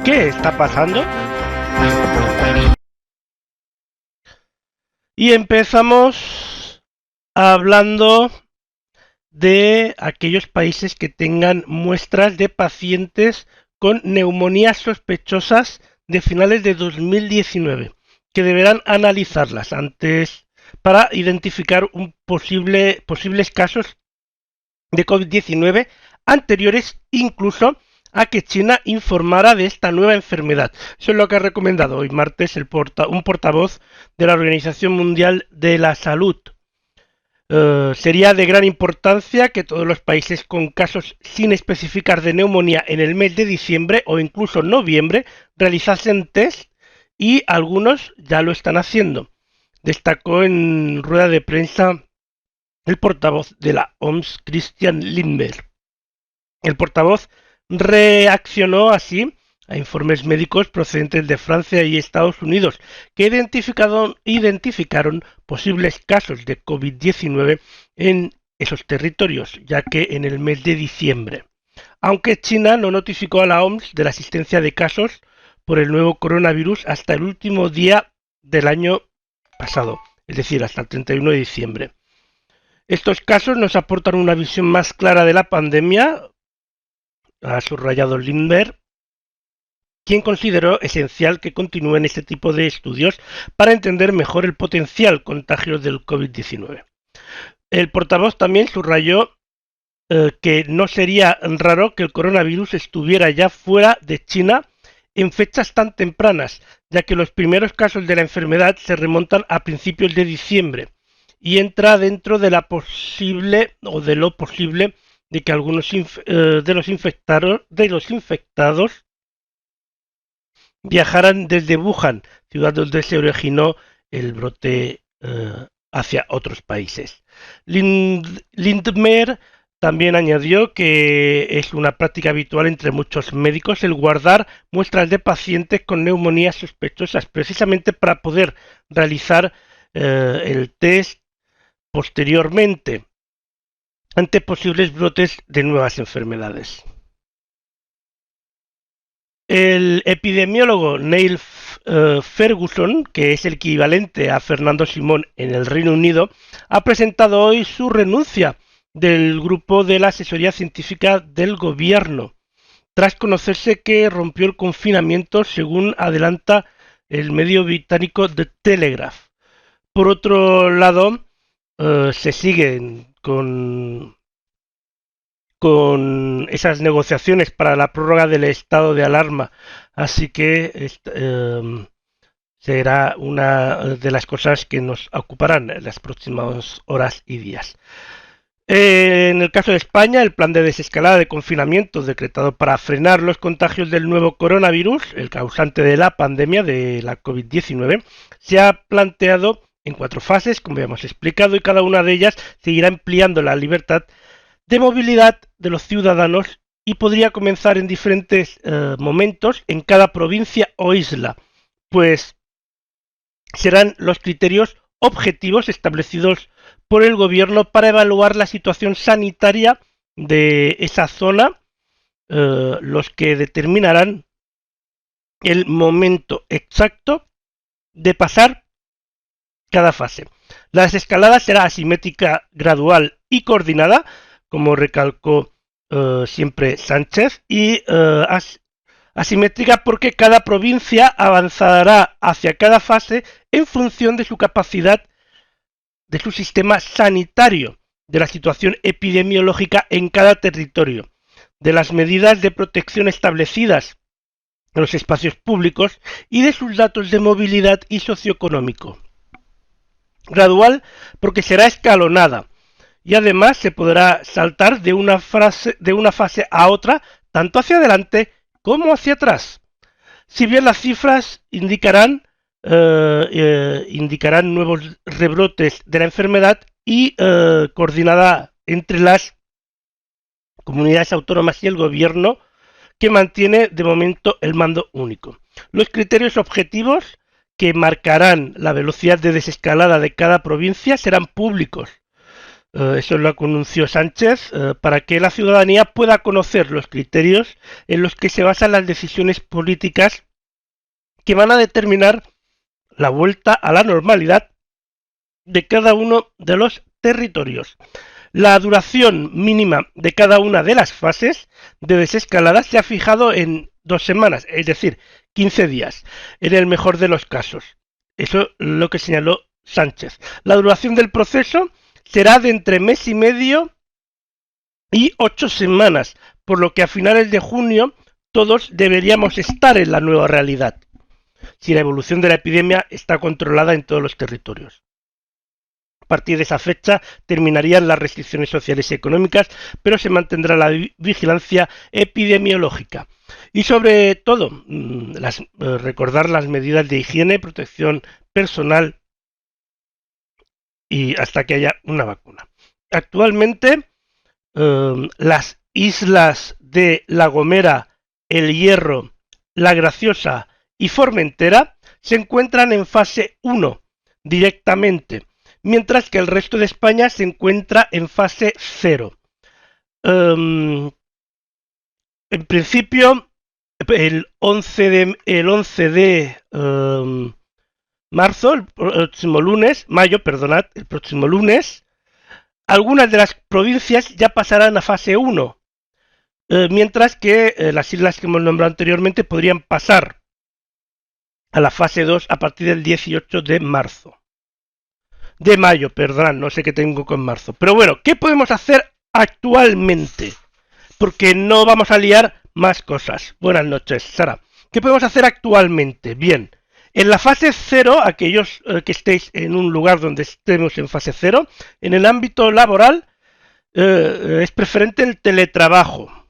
¿Qué está pasando? Y empezamos hablando de aquellos países que tengan muestras de pacientes con neumonías sospechosas de finales de 2019, que deberán analizarlas antes para identificar posibles casos de COVID-19 anteriores incluso a que China informara de esta nueva enfermedad. Eso es lo que ha recomendado hoy martes un portavoz de la Organización Mundial de la Salud. Sería de gran importancia que todos los países con casos sin especificar de neumonía en el mes de diciembre o incluso noviembre realizasen test y algunos ya lo están haciendo. Destacó en rueda de prensa el portavoz de la OMS, Christian Lindmeier. El portavoz reaccionó así a informes médicos procedentes de Francia y Estados Unidos que identificaron posibles casos de COVID-19 en esos territorios, ya que en el mes de diciembre. Aunque China no notificó a la OMS de la existencia de casos por el nuevo coronavirus hasta el último día del año pasado, es decir, hasta el 31 de diciembre. Estos casos nos aportan una visión más clara de la pandemia, ha subrayado Lindmeier, quien consideró esencial que continúen este tipo de estudios para entender mejor el potencial contagio del COVID-19. El portavoz también subrayó que no sería raro que el coronavirus estuviera ya fuera de China en fechas tan tempranas, ya que los primeros casos de la enfermedad se remontan a principios de diciembre y entra dentro de lo posible de que algunos de los infectados viajaran desde Wuhan, ciudad donde se originó el brote, hacia otros países. Lindmeier también añadió que es una práctica habitual entre muchos médicos el guardar muestras de pacientes con neumonías sospechosas, precisamente para poder realizar el test posteriormente ante posibles brotes de nuevas enfermedades. El epidemiólogo Neil Ferguson, que es el equivalente a Fernando Simón en el Reino Unido, ha presentado hoy su renuncia del grupo de la asesoría científica del gobierno, tras conocerse que rompió el confinamiento, según adelanta el medio británico The Telegraph. Por otro lado, se siguen con esas negociaciones para la prórroga del estado de alarma, así que será una de las cosas que nos ocuparán en las próximas horas y días. En el caso de España, el plan de desescalada de confinamiento decretado para frenar los contagios del nuevo coronavirus, el causante de la pandemia de la COVID-19, se ha planteado en 4 fases, como ya hemos explicado, y cada una de ellas seguirá ampliando la libertad de movilidad de los ciudadanos y podría comenzar en diferentes momentos en cada provincia o isla, pues serán los criterios objetivos establecidos por el gobierno para evaluar la situación sanitaria de esa zona, los que determinarán el momento exacto de pasar cada fase. La desescalada será asimétrica, gradual y coordinada, como recalcó siempre Sánchez, y asimétrica porque cada provincia avanzará hacia cada fase en función de su capacidad, de su sistema sanitario, de la situación epidemiológica en cada territorio, de las medidas de protección establecidas en los espacios públicos y de sus datos de movilidad y socioeconómico. Gradual porque será escalonada y además se podrá saltar de una fase a otra, tanto hacia adelante como hacia atrás. Si bien las cifras indicarán nuevos rebrotes de la enfermedad y coordinada entre las comunidades autónomas y el gobierno, que mantiene de momento el mando único. Los criterios objetivos que marcarán la velocidad de desescalada de cada provincia serán públicos. Eso lo anunció Sánchez, para que la ciudadanía pueda conocer los criterios en los que se basan las decisiones políticas que van a determinar la vuelta a la normalidad de cada uno de los territorios. La duración mínima de cada una de las fases de desescalada se ha fijado en 2 semanas, es decir, 15 días, en el mejor de los casos. Eso es lo que señaló Sánchez. La duración del proceso será de entre mes y medio y 8 semanas, por lo que a finales de junio todos deberíamos estar en la nueva realidad, si la evolución de la epidemia está controlada en todos los territorios. A partir de esa fecha terminarían las restricciones sociales y económicas, pero se mantendrá la vigilancia epidemiológica. Y sobre todo, recordar las medidas de higiene, protección personal y hasta que haya una vacuna. Actualmente, las islas de La Gomera, El Hierro, La Graciosa y Formentera se encuentran en fase 1 directamente, mientras que el resto de España se encuentra en fase 0. En principio, el 11 de marzo, el próximo lunes, el próximo lunes, algunas de las provincias ya pasarán a fase 1, mientras que las islas que hemos nombrado anteriormente podrían pasar a la fase 2 a partir del 18 de marzo. De mayo, perdón, no sé qué tengo con marzo. Pero bueno, ¿qué podemos hacer actualmente? Porque no vamos a liar más cosas. Buenas noches, Sara. ¿Qué podemos hacer actualmente? Bien, en la fase 0, aquellos que estéis en un lugar donde estemos en fase 0, en el ámbito laboral es preferente el teletrabajo.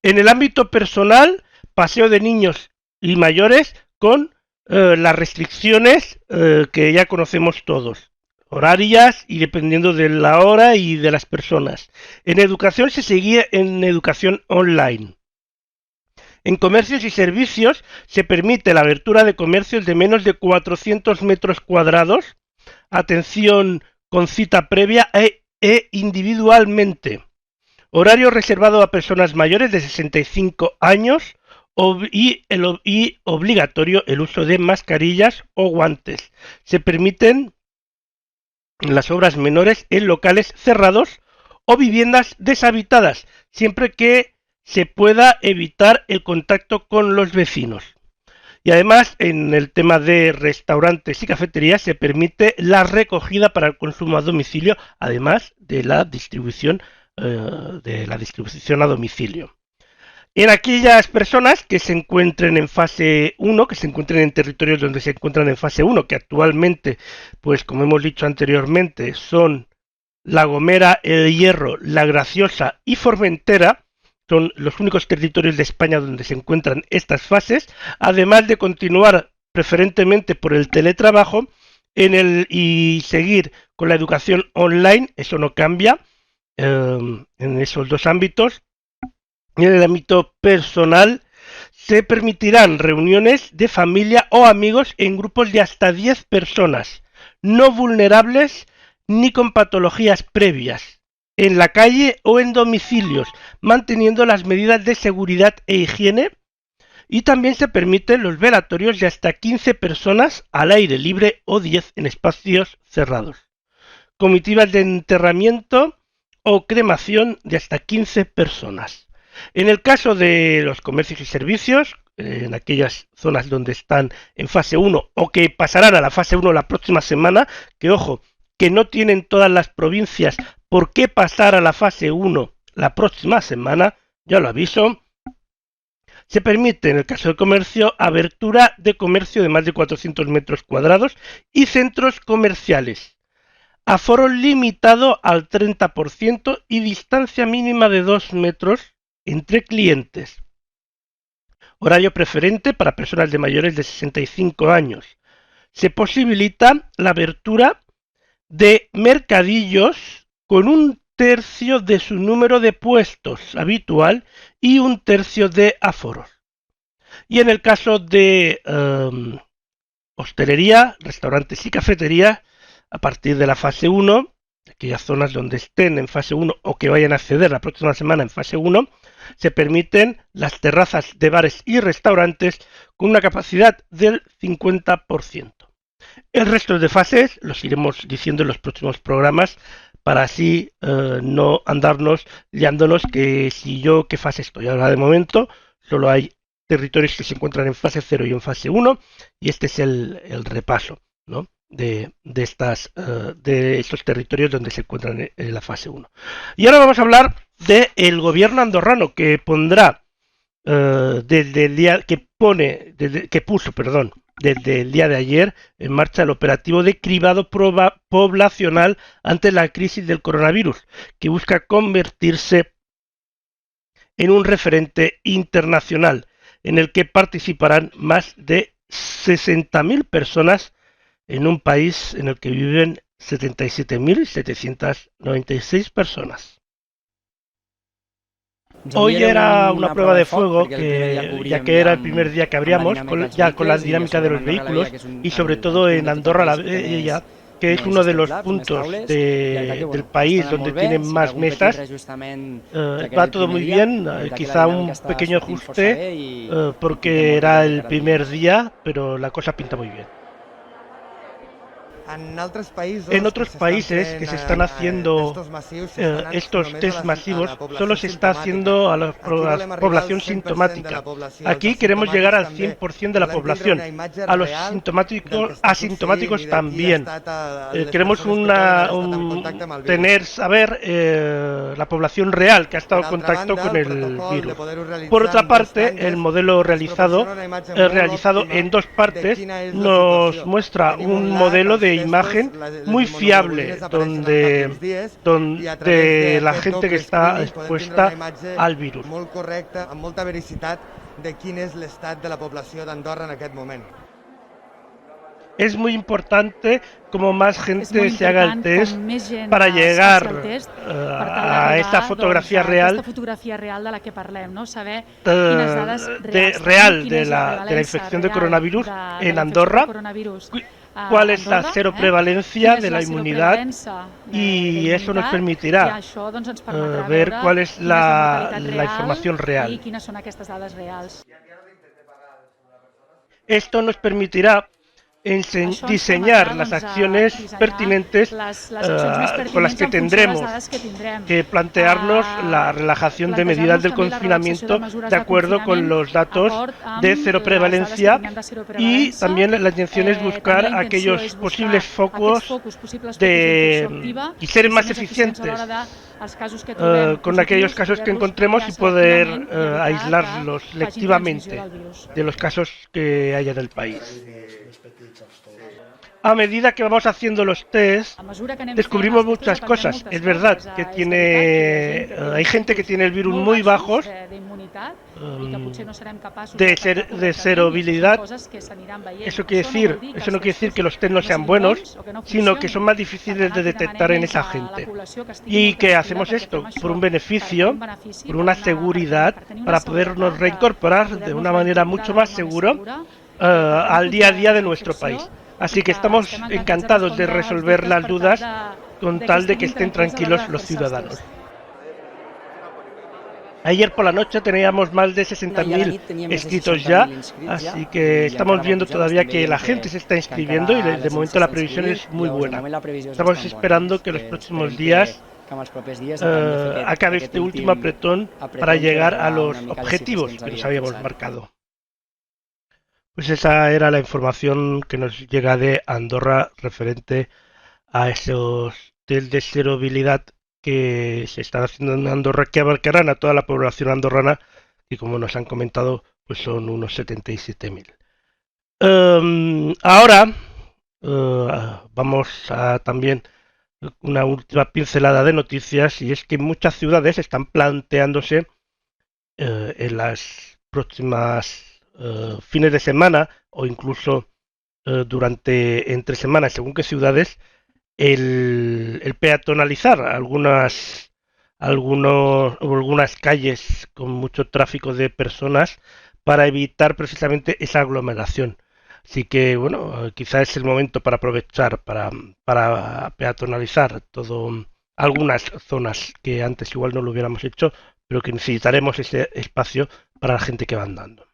En el ámbito personal, paseo de niños y mayores con las restricciones que ya conocemos todos, horarias y dependiendo de la hora y de las personas. En educación se seguía en educación online. En comercios y servicios se permite la abertura de comercios de menos de 400 metros cuadrados, atención con cita previa e individualmente. Horario reservado a personas mayores de 65 años y obligatorio el uso de mascarillas o guantes. Se permiten las obras menores en locales cerrados o viviendas deshabitadas, siempre que se pueda evitar el contacto con los vecinos. Y además, en el tema de restaurantes y cafeterías se permite la recogida para el consumo a domicilio, además de la distribución a domicilio. En aquellas personas que se encuentren en fase 1, que se encuentren en territorios donde se encuentran en fase 1, que actualmente, pues como hemos dicho anteriormente, son La Gomera, El Hierro, La Graciosa y Formentera, son los únicos territorios de España donde se encuentran estas fases, además de continuar preferentemente por el teletrabajo y seguir con la educación online, eso no cambia en esos dos ámbitos. Y en el ámbito personal se permitirán reuniones de familia o amigos en grupos de hasta 10 personas, no vulnerables ni con patologías previas, en la calle o en domicilios, manteniendo las medidas de seguridad e higiene, y también se permiten los velatorios de hasta 15 personas al aire libre o 10 en espacios cerrados. Comitivas de enterramiento o cremación de hasta 15 personas. En el caso de los comercios y servicios, en aquellas zonas donde están en fase 1 o que pasarán a la fase 1 la próxima semana, que ojo, que no tienen todas las provincias por qué pasar a la fase 1 la próxima semana, ya lo aviso, se permite en el caso del comercio abertura de comercio de más de 400 metros cuadrados y centros comerciales. Aforo limitado al 30% y distancia mínima de 2 metros entre clientes. Horario preferente para personas de mayores de 65 años. Se posibilita la abertura de mercadillos con 1/3 de su número de puestos habitual y 1/3 de aforos. Y en el caso de hostelería, restaurantes y cafeterías, a partir de la fase 1, aquellas zonas donde estén en fase 1 o que vayan a acceder la próxima semana en fase 1, se permiten las terrazas de bares y restaurantes con una capacidad del 50%. El resto de fases los iremos diciendo en los próximos programas para así no andarnos liándonos que si yo qué fase estoy. Ahora de momento solo hay territorios que se encuentran en fase 0 y en fase 1 y este es el repaso, ¿no? de estos territorios donde se encuentran en la fase 1. Y ahora vamos a hablar del gobierno andorrano que pondrá desde el día que puso, desde el día de ayer en marcha el operativo de cribado poblacional ante la crisis del coronavirus, que busca convertirse en un referente internacional en el que participarán más de 60.000 personas en un país en el que viven 77.796 personas. Hoy era una prueba de fuego, ya que era el primer día que abríamos, con la dinámica de los vehículos y sobre todo en Andorra la Vella, que es uno de los puntos del país donde tienen más mesas. Va todo muy bien, quizá un pequeño ajuste porque era el primer día, pero la cosa pinta muy bien. En otros países que se están haciendo estos test masivos, solo se está haciendo a la población sintomática. Aquí queremos llegar al 100% de la población, a los asintomáticos también. Queremos saber la población real que ha estado en contacto con el virus. Por otra parte, el modelo realizado en dos partes nos muestra un modelo de imagen muy fiable donde la gente que está expuesta al virus. Molt correcta, amb molta veracitat de quin és l'estat de la població d'Andorra en aquest moment. Es muy importante como más gente se haga el test para llegar a esta fotografía real, de la que parlem, no? Saber real de la infección de coronavirus en Andorra, cuál es la seroprevalencia de la inmunidad, y eso nos permitirá ver cuál es la información real. Esto nos permitirá diseñar las acciones pertinentes con las que tendremos que plantearnos la relajación de medidas del confinamiento de acuerdo con los datos de cero prevalencia, y también la intención es buscar aquellos posibles focos y ser más eficientes con aquellos casos que encontremos y poder aislarlos selectivamente de los casos que haya en el país. A medida que vamos haciendo los test, descubrimos muchas cosas. Es verdad que hay gente que tiene el virus muy bajos, de serovilidad. Eso no quiere decir que los test no sean buenos, sino que son más difíciles de detectar en esa gente. Y que hacemos esto por un beneficio, por una seguridad, para podernos reincorporar de una manera mucho más segura al día a día de nuestro país. Así que estamos encantados de resolver las dudas con tal de que estén tranquilos los ciudadanos. Ayer por la noche teníamos más de 60.000 inscritos ya, así que estamos viendo todavía que la gente se está inscribiendo y de momento la previsión es muy buena. Estamos esperando que los próximos días acabe este último apretón para llegar a los objetivos que nos habíamos marcado. Pues esa era la información que nos llega de Andorra referente a esos test de serovilidad que se están haciendo en Andorra, que abarcarán a toda la población andorrana, y como nos han comentado, pues son unos 77.000. Ahora vamos a también una última pincelada de noticias, y es que muchas ciudades están planteándose en las próximas fines de semana o incluso entre semanas, según qué ciudades, el peatonalizar algunas calles con mucho tráfico de personas para evitar precisamente esa aglomeración. Así que, bueno, quizás es el momento para aprovechar, para peatonalizar algunas zonas que antes igual no lo hubiéramos hecho, pero que necesitaremos ese espacio para la gente que va andando.